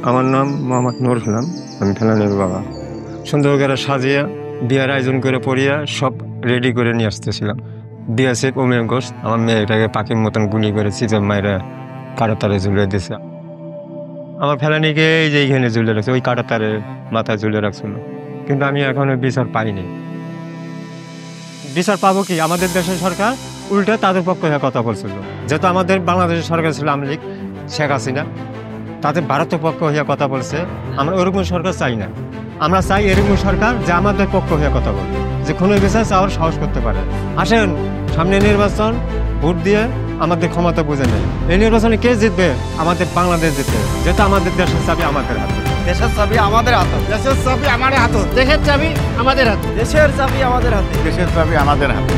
আমার নাম মোহাম্মদ নুর ইসলাম, আমি ফেলানির বাবা। সুন্দর করে সাজিয়ে বিয়ের আয়োজন করে পড়িয়া সব রেডি করে নিয়ে আসতেছিলাম। দিয়েছে অমিয় ঘোষ আমার মেয়েটাকে পাখির মতন গুলি করে চিজম মায়েরা কারো তারে ঝুলে দিয়েছে। আমার ফেলানিকে এই যে এইখানে ঝুলে রাখছে, ওই কাটা তারে মাথায় ঝুলে রাখছিল, কিন্তু আমি এখনো বিচার পাইনি। বিচার পাবো কি? আমাদের দেশের সরকার উল্টে তাদের পক্ষে হয়ে কথা বলছিল। যেহেতু আমাদের বাংলাদেশের সরকার ছিল আওয়ামী লীগ, শেখ হাসিনা, তাদের ভারতের পক্ষ হয়ে কথা বলছে। আমরা ওরকম সরকার চাই না। আমরা চাই এরকম সরকার যে আমাদের পক্ষ হয়ে কথা বলবে, যে কোনো বিচার চাওয়ার সাহস করতে পারে। আসেন, সামনে নির্বাচন, ভোট দিয়ে আমাদের ক্ষমতা বুঝে নেই। এই নির্বাচনে কে জিতবে? আমাদের বাংলাদেশ জিতবে, যেহেতু আমাদের দেশের চাবি আমাদের হাতে। দেশের চাবি আমাদের হাতে, দেশের চাবি আমার হাতে, দেশের চাবি আমাদের হাতে, দেশের চাবি আমাদের হাতে, দেশের চাবি আমাদের হাতে।